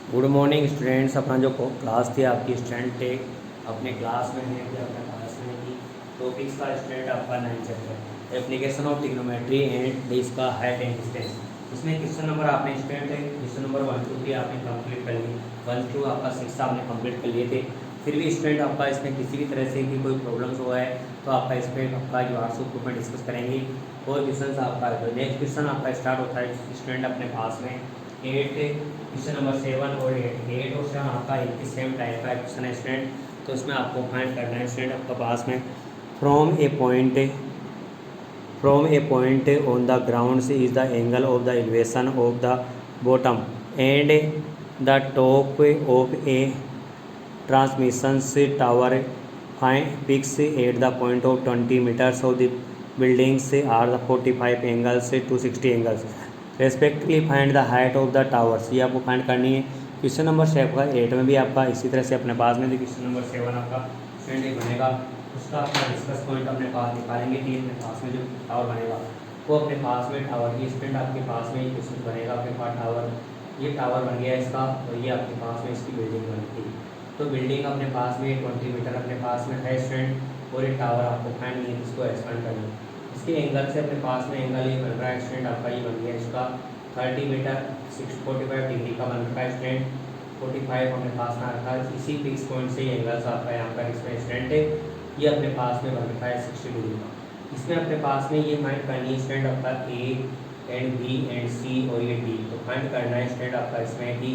Good morning students. अपना जो class थी आपकी स्टूडेंट थे अपने क्लास में है कि अपने क्लास में की टॉपिक्स का स्टूडेंट आपका 9 chapter application of trigonometry and इसका हाइट एंड डिस्टेंस। इसमें क्वेश्चन नंबर आपने स्टूडेंट है क्वेश्चन नंबर 1 2 3 आपने कंप्लीट कर लिए। 1 2 आपका 6 आपने कंप्लीट कर लिए थे। फिर भी स्टूडेंट आपका इसमें किसी भी तरह से की कोई प्रॉब्लम्स हुआ है तो आपका इस पर आपका जो व्हाट्सएप ग्रुप में डिस्कस करेंगे। और क्वेश्चन आपका नेक्स्ट क्वेश्चन आपका स्टार्ट होता है स्टूडेंट अपने पास में 8 क्वेश्चन नंबर 7 और 8 और 7 आपका एक ही सेम टाइप का क्वेश्चन है स्टूडेंट। तो इसमें आपको फाइंड करना है स्टूडेंट आपका पास में from a point on the ground से is the angle of the elevation of the bottom and the top of a transmission tower picks at the point of 20 metres of the buildings are the 45 angles 260 angles respectively find the height of the towers. ये आपको find करनी है। Question number 8 में भी आपका इसी तरह से अपने पास में क्वेश्चन नंबर 7 आपका स्टूडेंट बनेगा। उसका अपना डिस्कस पॉइंट अपने पास निकालेंगे कि अपने पास में जो टावर बनेगा वो अपने पास में टावर की स्टूडेंट आपके पास में क्वेश्चन बनेगा अपने पास टावर। ये टावर बन गया इसका और ये आपके पास में इसकी बिल्डिंग बनेगी। तो बिल्डिंग अपने पास में 20 मीटर अपने पास में है स्टूडेंट और ये टावर आपको फाइंड नहीं है इसको एक्सपेंड करना है। इसके एंगल से अपने पास में एंगल ये बन रहा है स्टूडेंट आपका ये बन गया इसका 30 मीटर 45 डिग्री का बन रखा है स्टूडेंट। 45 अपने पास में रखा है। इसी फिक्स पॉइंट से एंगल्स आपका यहाँ पर इसमें स्टूडेंट है ये अपने पास में बन रखा है 60 डिग्री का। इसमें अपने पास में ये फाइंड करनी है स्टूडेंट आपका ए एंड बी एंड सी और ये डी। तो फाइंड करना है स्टूडेंट आपका इसमें कि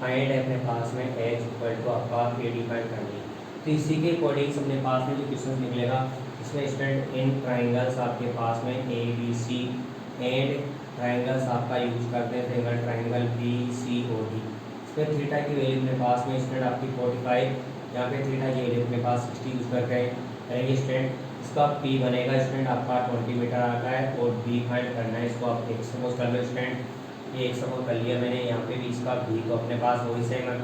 फाइंड है अपने पास में एच इक्वल टू आपका ए डी फाइंड करनी है। तो इसी के अकॉर्डिंग अपने पास में जो क्वेश्चन निकलेगा इसमें स्टूडेंट इन ट्राइंगल्स आपके पास में A B C and triangles आपका यूज करते हैं triangle B C O D. इसमें थीटा की वैल्यू अपने पास में स्टूडेंट आपकी 45 यहाँ पे थीटा की वैल्यू अपने पास 60 यूज करके करेंगे स्टूडेंट। इसका पी बनेगा स्टूडेंट आपका 20 मीटर आता है और बी फाइंड करना है। इसको आप एक सपोज कर लो स्टूडेंट ये एक सपोज कर लिया मैंने। यहाँ पे भी इसका बी तो अपने पास वही सेम है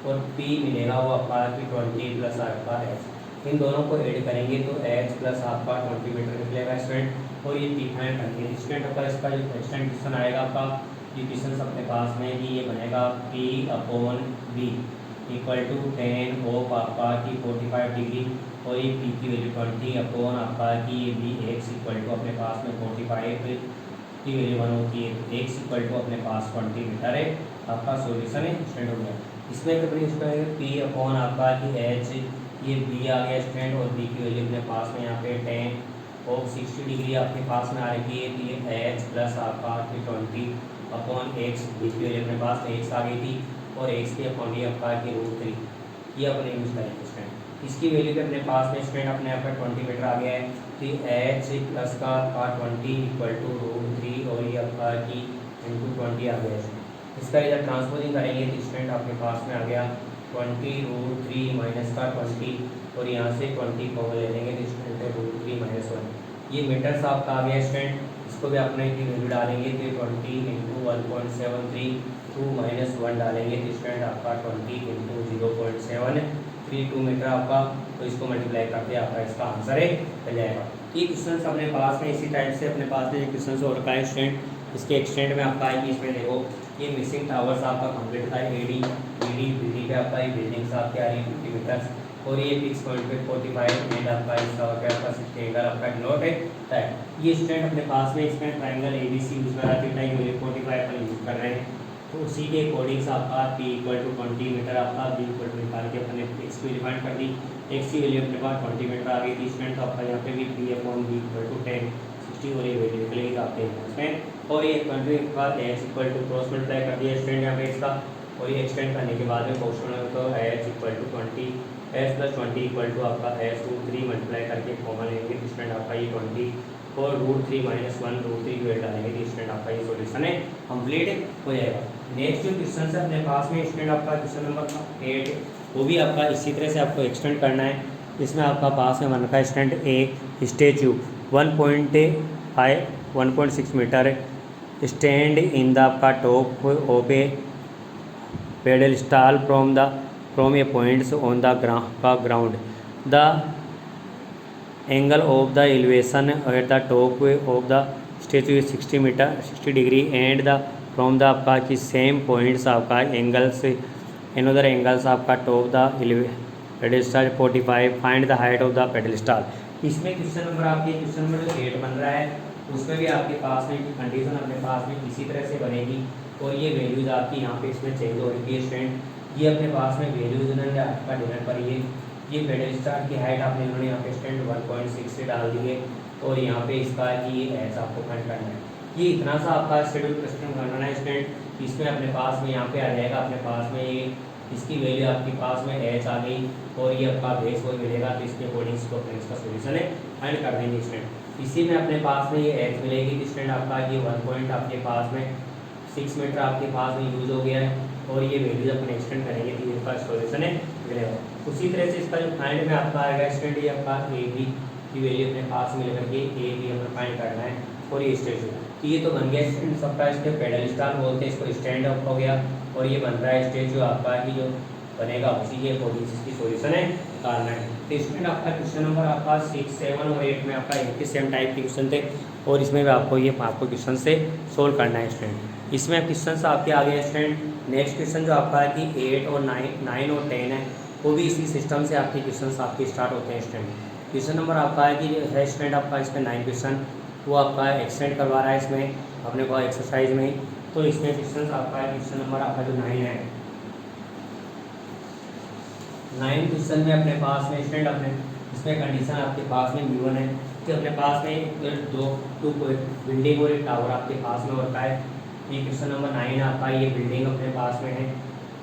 और पी मिलेगा वो आपका 20 प्लस आपका एच। इन दोनों को ऐड करेंगे तो एच प्लस आपका 20 मीटर निकलेगा स्टूडेंट और ये पी फाइंड करेंगे स्टूडेंट। आपका इसका जो एक्सटेंट क्वेश्चन आएगा आपका ये क्वेश्चन अपने पास में कि ये बनेगा P upon B equal to 10 of आपका की 45 डिग्री और ये पी की वैल्यू 20 अपॉन आपका कि ये बी एक्स इक्वल टू अपने पास में 45 की वैल्यू 1 होती है। एक्स इक्वल टू अपने पास 20 मीटर है आपका सॉल्यूशन है स्टूडेंट हो गया। इसमें कभी पी अपॉन आपका कि एच ये बी आ गया स्टूडेंट और बी की वैल्यू अपने पास में यहाँ पे 10 और 60 डिग्री आपके पास में आ रही है। तो ये एच प्लस आपका 20 अपॉन एक्स बी की वैल्यू अपने पास में एक्स आ गई थी और एक्स की अपॉन ये आपका की √3 ये अपने यूज करेंगे स्टूडेंट। इसकी वैल्यू पे अपने पास में स्टूडेंट अपने यहाँ पर 20 मीटर आ गया है। तो एच प्लस का 20 इक्वल टू √3 और ये आपका की इंटू 20 आ गया है। इसका इधर ट्रांसपोजिंग करेंगे तो स्टूडेंट आपके पास में आ गया 20 √3 माइनस का 20 और यहाँ से 20 कॉमन ले लेंगे तो स्टूडेंट √3 माइनस 1 ये मीटर्स आपका आ गया स्टूडेंट। इसको भी अपने की वैल्यू डालेंगे तो 20 इंटू 1.73 2 माइनस 1 डालेंगे तो स्टूडेंट आपका 20 इंटू 0.732 मीटर आपका। तो इसको मल्टीप्लाई करके आपका इसका आंसर है मिल जाएगा। ये क्वेश्चन अपने पास में इसी टाइप से अपने पास में क्वेश्चन और का स्टूडेंट इसके एक्सटेंड में आपका आएगी। इसमें देखो ये मिसिंग टावर्स आपका कंप्लीट था एडी ईडी बीडी पे आपका ये बिल्डिंग्स आपके आ रही 50 मीटर्स और ये फिक्स पॉइंट पे 45 एंड आपका इसका होगा आपका 60 एंगल आपका नोट है दैट। ये स्टूडेंट अपने पास में इसमें ट्रायंगल एबीसी यूज कर रहा है। थीटा की वैल्यू 45 पर यूज कर रहे हैं तो उसी के अकॉर्डिंग आपका पी इक्वल टू 20 मीटर आपका बी इक्वल टू निकाल के अपने एक्स को डिफाइन कर दी। एक्स की वैल्यू अपने पास 20 मीटर आ गई थी स्टूडेंट। तो आपका यहाँ पे भी P upon B equal to 10 60 और ये वैल्यू निकलेगी आपके इसमें और ये 20 का H equal to cross multiply कर दिया स्टूडेंट यहाँ पे इसका और ये एक्सटेंड करने के बाद में क्वेश्चन तो H equal to 20 H plus 20 equal to आपका एच √3 मल्टीप्लाई करके कॉमन लेंगे तो स्टूडेंट आपका ये 20 और √3 माइनस 1 √3 की वैल्यू डालेंगे तो स्टूडेंट आपका ये सॉल्यूशन है कंप्लीट हो जाएगा। नेक्स्ट जो क्वेश्चन है अपने पास में स्टूडेंट आपका क्वेश्चन नंबर 8 वो भी आपका इसी तरह से आपको एक्सटेंड करना है। इसमें आपका पास में बन रखा है student a statue 1.6 metre stand in the आपका top of a pedal stall from a points on the ground the angle of the elevation at the top of the statue 60 degree and the from the आपका कि same points आपका angles another angles आपका top the pedestal 45 find the height of the pedestal. इसमें question number आपके question number जो 8 बन रहा है उसमें भी आपके पास में कंडीशन अपने पास में इसी तरह से बनेगी और ये वैल्यूज आपकी यहाँ पे इसमें चेंज हो रही है स्टूडेंट। ये अपने पास में वैल्यूज उन्होंने आपका डिनर पर ये पेडस्टल की हाइट आपने उन्होंने यहाँ पे स्टूडेंट 1.6 से डाल दी है और यहाँ पे इसका कि ये एच आपको फाइंड करना है। ये इतना सा आपका शेड्यूल क्वेश्चन करना है स्टूडेंट। इसमें अपने पास में यहाँ पे आ जाएगा अपने पास में ये इसकी वैल्यू आपके पास में एच आ गई और ये आपका बेस वही मिलेगा तो इसके अकॉर्डिंग इसको अपने इसका सोल्यूशन है फाइंड कर देंगे स्टूडेंट। इसी में अपने पास में ये एच मिलेगी स्टूडेंट आपका ये 1 पॉइंट आपके पास में 6 मीटर आपके पास में यूज हो गया है और ये वैल्यूज अपने एक्सटेंड करेंगे तो इसका सोल्यूशन है मिलेगा। उसी तरह से इसका जो फाइंड में आपका आएगा स्टूडेंट ये आपका ए बी की वैल्यू अपने पास मिल करके ए बी हमें फाइंड करना है और ये स्टेज तो ये तो बन गया स्टूडेंट सबका इसके पेडस्टल बोलते हैं इसको स्टैंड अप हो गया और ये बन रहा है स्टेज जो आपका कि जो बनेगा उसी के अकॉर्डिंग इसकी सोल्यूशन है निकालना है। तो स्टूडेंट आपका क्वेश्चन नंबर आपका 6, 7 और 8 में आपका एक ही सेम टाइप के क्वेश्चन थे और इसमें भी आपको क्वेश्चन से सोल्व करना है स्टूडेंट। इसमें क्वेश्चन आपके आ गए स्टूडेंट। नेक्स्ट क्वेश्चन जो आपका है कि 8 और 9 और 10 है वो भी इसी सिस्टम से आपके क्वेश्चन आपके स्टार्ट होते हैं स्टूडेंट। क्वेश्चन नंबर आपका है कि है स्टूडेंट आपका इसमें 9 क्वेश्चन वो आपका एक्सटेंड करवा रहा है इसमें अपने को एक्सरसाइज में। तो इसमें क्वेश्चन आपका है क्वेश्चन नंबर आपका जो 9 है 9 क्वेश्चन में अपने पास में स्टूडेंट अपने इसमें कंडीशन आपके पास में गिवन है कि अपने पास में टू बिल्डिंग और एक टावर आपके पास में होता है। ये क्वेश्चन नंबर 9 आपका ये बिल्डिंग अपने पास में है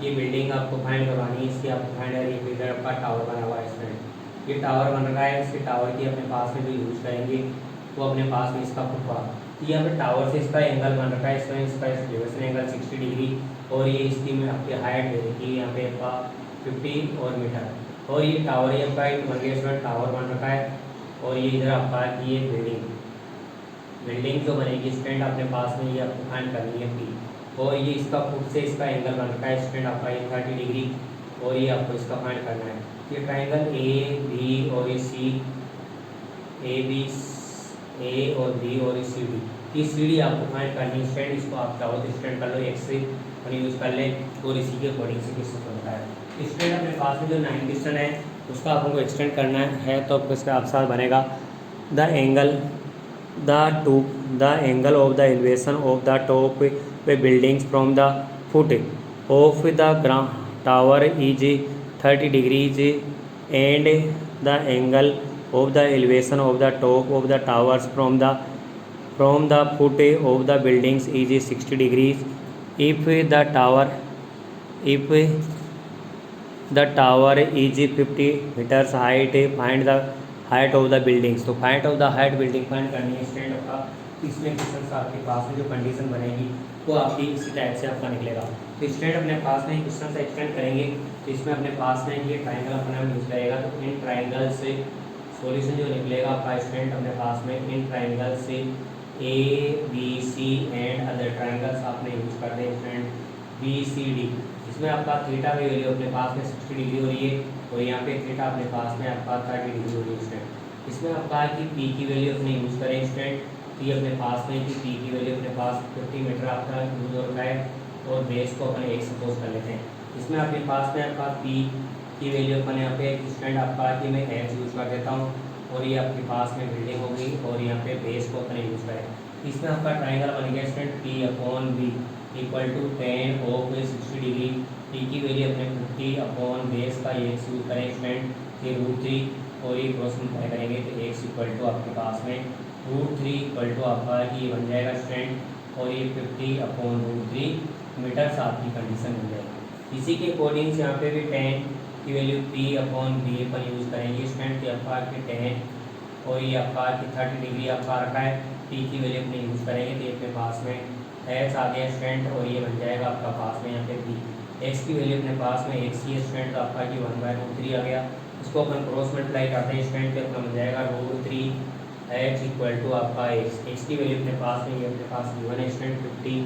ये बिल्डिंग आपको फाइंड करवानी है इसकी आपको फाइंड है ये इधर आपका टावर बना हुआ है स्टूडेंट। ये टावर बन रहा है इसके टावर की अपने पास में जो यूज करेंगे वो अपने पास में इसका फुटपाथ यहाँ पे टावर से इसका एंगल बन रखा है इसमें इसका एलिवेशन एंगल 60 डिग्री और ये इसकी में आपकी हाइट दे रखी है यहाँ पे आपका 50 और मीटर और ये टावर ये आपका बन गया इसमें टावर बन रखा है और ये इधर आपका ये बिल्डिंग जो बनेगी स्टैंड अपने पास में ये आपको फाइंड करनी है पी और ये इसका फुट से इसका एंगल बन रखा है स्टैंड आपका ये 30 डिग्री और ये आपको इसका फाइंड करना है। ये ट्राइंगल ए बी और ये सी ए बी ए और बी और सी डी ये सी डी आपको फाइंड करनी है स्टैंड। इसको आप चाहो तो स्टैंड कर लो एक्स से और यूज़ कर ले और इसी के अकॉर्डिंग से क्वेश्चन बनता है। स्टैंड अपने पास में जो 9 क्वेश्चन है उसका आपको एक्सटेंड करना है तो इसका आप साथ बनेगा the angle of the elevation of the top buildings from the foot of the ground tower is 30 degrees and the angle of the elevation of the top of the towers from the foot of the buildings is 60 degrees if the tower is 50 meters height find the height of the buildings। तो height of the height building find करनी है stand का। इसमें question आपके पास में जो condition बनेगी वो आपकी इसी टाइप से आपका निकलेगा। तो स्टैंड अपने पास में क्वेश्चन से एक्सटेंड करेंगे तो इसमें अपने पास में ये ट्राइंगल अपना यूज करेगा तो इन ट्राइंगल से सॉल्यूशन जो निकलेगा आपका स्टूडेंट अपने पास में इन ट्राइंगल से A B C and other triangles आपने यूज कर दें स्टूडेंट बी सी डी। इसमें आपका थीटा की वैल्यू अपने पास में 60 डिग्री हो रही है और यहाँ पे थीटा अपने पास में आपका 30 डिग्री हो रही है स्टूडेंट। इसमें आपका है कि पी की वैल्यू अपने यूज करें स्टूडेंट तो ये अपने पास में कि पी की वैल्यू अपने पास 50 मीटर आपका यूज हो रहा है और बेस को अपने एक सपोज कर लेते हैं। इसमें अपने पास में आपका पी की वैल्यू अपन यहाँ पे स्टूडेंट आपका कि मैं एच यूज़ कर देता हूँ और ये आपके पास में बिल्डिंग हो गई और यहाँ पे बेस को अपने यूज़ करें। इसमें आपका ट्राइंगल बन गया student P upon B equal to 10 of 60 degree. P की वैल्यू अपने 50 अपॉन बेस का एक्स यूज करें स्टूडेंट ये √3 और ये क्रॉस मल्टीप्लाई करेंगे तो एक्स इक्वल टू आपके पास में √3 इक्वल टू आपका ये बन जाएगा स्टूडेंट और ये 50 अपॉन √3 मीटर्स आपकी कंडीशन मिल जाएगी। इसी के अकॉर्डिंग यहाँ पे भी 10 की वैल्यू पी अपॉन बी पर यूज़ करेंगे स्टूडेंट कि आपका कि 10 और ये आपका कि 30 डिग्री आपका रखा है पी की वैल्यू अपने यूज़ करेंगे तो ये अपने पास में एच आ गया स्टूडेंट और ये बन जाएगा आपका पास में यहाँ पे बी। एक्स की वैल्यू अपने पास में एक्स ही स्टूडेंट तो आपका कि 1/√3 आ गया। इसको अपन क्रॉस मल्टीप्लाई करते हैं स्टूडेंट तो अपना बन जाएगा √3 एच इक्वल टू आपका एक्स। एक्स की वैल्यू अपने पास में ये अपने पास गिवन है स्टूडेंट 50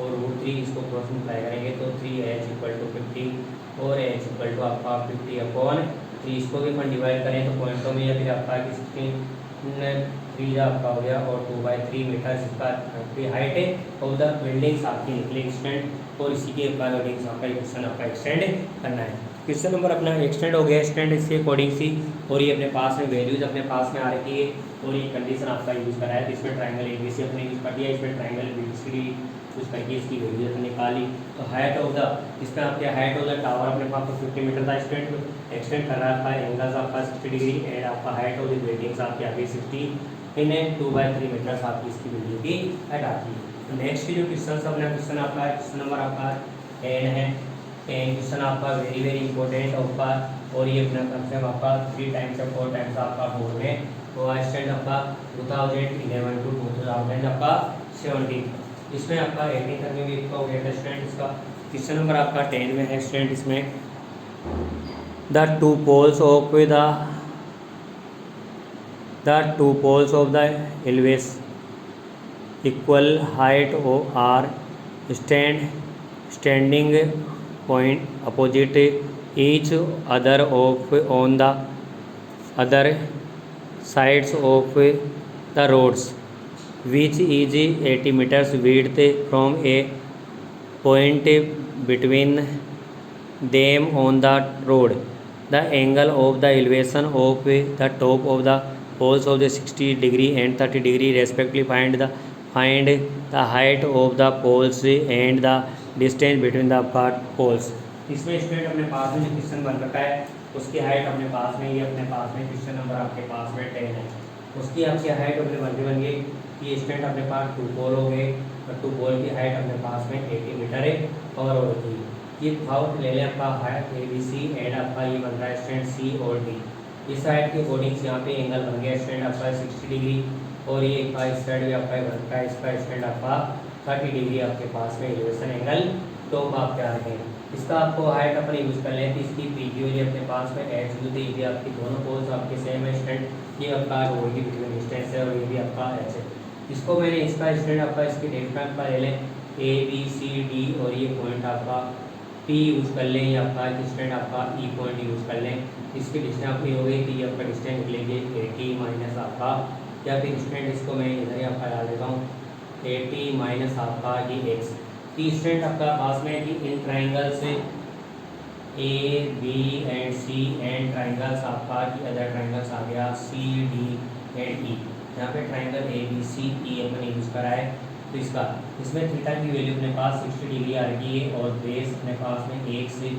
और √3 इसको क्रॉस मल्टीप्लाई करेंगे तो 3h इक्वल टू 50 और h इक्वल टू आपका 50 अपॉन 3 इसको भी अपन डिवाइड करें तो पॉइंटों में या फिर आपका कि 3 आपका हो गया और 2/3 मीटर इसका हाइट है और द बिल्डिंग्स आपकी निकले एक्सटेंड और इसी के अकॉर्डिंग आपका क्वेश्चन आपका एक्सटेंड करना है। क्वेश्चन नंबर अपना एक्सटेंड हो गया, एक्सटेंड इसके अकॉर्डिंग सी और ये अपने पास में वैल्यूज अपने पास में आ रखी है और ये कंडीशन आपका यूज़ करा है। तो इसमें ट्राइंगल ABC अपने यूज़ कर दिया, इसमें ट्राइंगल BCD यूज़ करके इसकी वैल्यूज अपने निकाली। तो हाइट ऑफ द इसमें आपके हाइट ऑफ द टावर अपने पास 50 मीटर था, एक्सटेंड कर रहा था, एंगल्स आपका 60 डिग्री एंड आपका हाइट ऑफ द बिल्डिंग्स आपके आगे 60 इन 2/3 मीटर्स आपकी इसकी बिल्डिंग की हाइट आती है। तो नेक्स्ट जो क्वेश्चन अपना क्वेश्चन आपका क्वेश्चन नंबर आपका 10 है। 10 क्वेश्चन आपका वेरी वेरी इंपॉर्टेंट आपका और ये अपना कम से कम आपका 3 टाइम्स या 4 टाइम्स आपका बोर्ड में तो स्टैंड आपका 2011 टू 2000 आपका 17 इसमें आपका 18 तक में भी इसका हो गया था स्टैंड। इसका क्वेश्चन नंबर आपका 10 में है स्टैंड। इसमें the two poles of the एल्वेस equal height are standing point opposite each other of on the other sides of the roads, which is 80 meters width from a point between them on the road. The angle of the elevation of the top of the poles of the 60 degree and 30 degree respectively. Find the height of the poles and the distance between the poles. इसमें student अपने पास में जो question बन रखा है उसकी height अपने पास में, ये अपने पास में क्वेश्चन नंबर आपके पास में 10 है। उसकी आपकी हाइट अपने बन गई कि स्टूडेंट अपने पास 2 पोल हो गए और 2 पोल की हाइट अपने पास में 80 मीटर है और होती है। ये भाव ले लें आपका हाइट ABC एंड आपका ये बन रहा है स्टूडेंट C और D। इस साइड के अकॉर्डिंग यहाँ पे एंगल बन गया स्टूडेंट आपका 60 डिग्री और ये इसका साइड भी आपका बनता है इसका स्टैंड आपका 30 डिग्री आपके पास में एलिवेशन एंगल टॉप आप क्या रखें। इसका आपको हाइट अपने यूज़ कर लें तो इसकी PQ ये अपने पास में H जो थी ये आपकी दोनों पोल्स आपके सेम है स्टैंड। ये आपका रोड की बिटवीन डिस्टेंस है और ये भी आपका H है। इसको मैंने इसका स्टैंड आपका इसकी डेल्टा का ले लें ABCD और ये पॉइंट आपका P यूज़ कर लें या आपका स्टैंड आपका E पॉइंट यूज़ कर लें। इसकी डिस्टेंस आपकी हो गई थी आपका डिस्टेंस निकलेंगे 80 माइनस आपका या फिर स्टूडेंट इसको मैं इधर ही आपका डाल देता हूँ 80 माइनस आपका ये x। तो स्टूडेंट आपका पास में कि इन ट्राइंगल से A B and C and triangles आपका कि अदर ट्राइंगल्स आ गया C D एंड E। यहाँ पे ट्राइंगल ABCE अपने यूज़ करा है। तो इसका इसमें थीटा की वैल्यू अपने पास 60 डिग्री आ रही है और बेस अपने पास में 1 से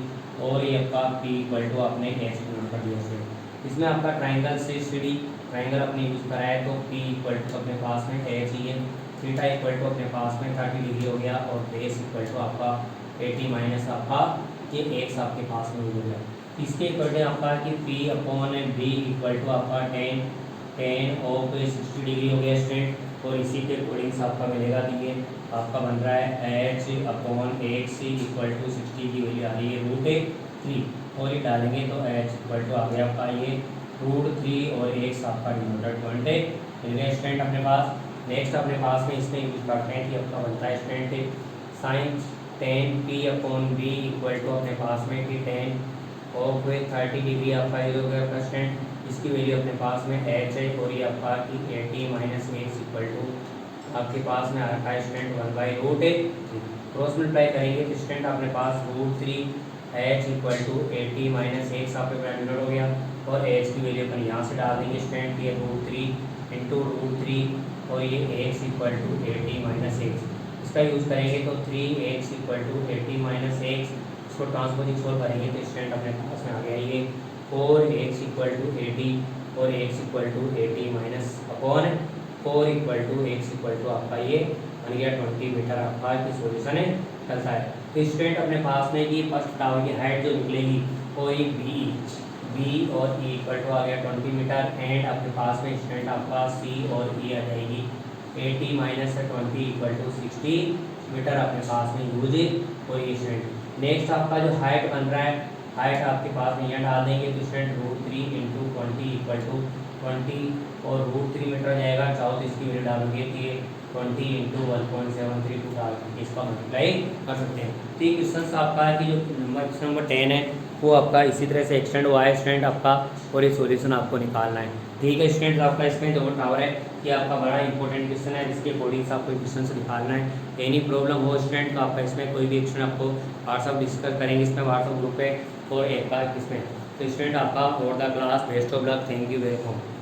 और ये आपका P इक्वल टू अपने H नोट कर दिया से। इसमें आपका ट्राइंगल से CD ट्राइंगल अपने यूज़ करा है तो P इक्वल टू अपने पास में H ही है। थीटा इक्वल टू अपने पास में 30 डिग्री हो गया और बेस इक्वल टू आपका 80 माइनस आपका ये x आपके पास में हो गया। इसके अकॉर्डिंग आपका कि P upon B equal to आपका 10 ऑफ 60 डिग्री हो गया स्ट्रेट और इसी के अकॉर्डिंग आपका मिलेगा कि ये आपका बन रहा है H upon x equal to 60 की वैल्यू आ रही है √3 और ये डालेंगे तो H इक्वल टू आ गया आपका ये √3 और x आपका डिनोमिनेटर पॉइंट है मिल गया स्टूडेंट अपने पास। नेक्स्ट अपने पास में इसमें यूज करते हैं कि आपका बनता है student sine 10 P upon B equal to अपने पास में कि 10 ऑफ 30 डिग्री आपका ये हो गया स्टूडेंट। इसकी वैल्यू अपने पास में H है और ये आपका कि 80 माइनस x इक्वल टू आपके पास में आ रखा है स्टूडेंट 1/√3 क्रॉस मल्टीप्लाई करेंगे तो स्टूडेंट अपने पास √3 H equal to 80 minus x आपके ब्रैकेट हो गया और H की वैल्यू अपन यहाँ से डाल देंगे स्टूडेंट ये √3 इंटू √3 और ये x equal to 80 minus x। इसका यूज़ करेंगे तो 3x equal to 80 minus x। इसको ट्रांसपोजिंग सोल्व करेंगे तो स्टूडेंट अपने पास में आ गया ये 4x इक्वल टू 80 और x equal to 80 minus upon 4 equal to x equal to आपका ये बन गया 20 मीटर आपका की सोल्यूशन है चलता है। तो स्टूडेंट अपने पास में कि फर्स्ट टावर की हाइट जो निकलेगी वो ये B और E इक्वल टू आ गया 20 मीटर एंड आपके पास में स्टूडेंट आपका C और E आ जाएगी 80 माइनस 20 इक्वल टू 60 मीटर अपने पास में यूज और ये स्टूडेंट। नेक्स्ट आपका जो हाइट बन रहा है हाइट आपके पास में यहाँ डाल देंगे तो स्टूडेंट √3 इंटू 20 इक्वल टू 20 और √3 मीटर जाएगा चाहो तो इसकी वैल्यू डालोगे कि 20 इंटू 1.732 डाल के इसका मल्टीप्लाई कर सकते हैं। तो ये क्वेश्चन आपका है कि जो क्वेश्चन नंबर 10 है वो आपका इसी तरह से एक्सटेंड हुआ है स्टूडेंट आपका, और ये सॉल्यूशन आपको निकालना है। ठीक है स्टूडेंट, आपका इसमें जो टावर है कि आपका बड़ा इंपॉर्टेंट क्वेश्चन है जिसके अकॉर्डिंग से आपको क्वेश्चन निकालना है। एनी प्रॉब्लम हो स्टूडेंट तो आपका इसमें कोई भी क्वेश्चन आपको व्हाट्सअप डिस्कस करेंगे इसमें व्हाट्सअप ग्रुप पे और एक बार इसमें। तो स्टूडेंट आपका और the class best of luck, thank you very much.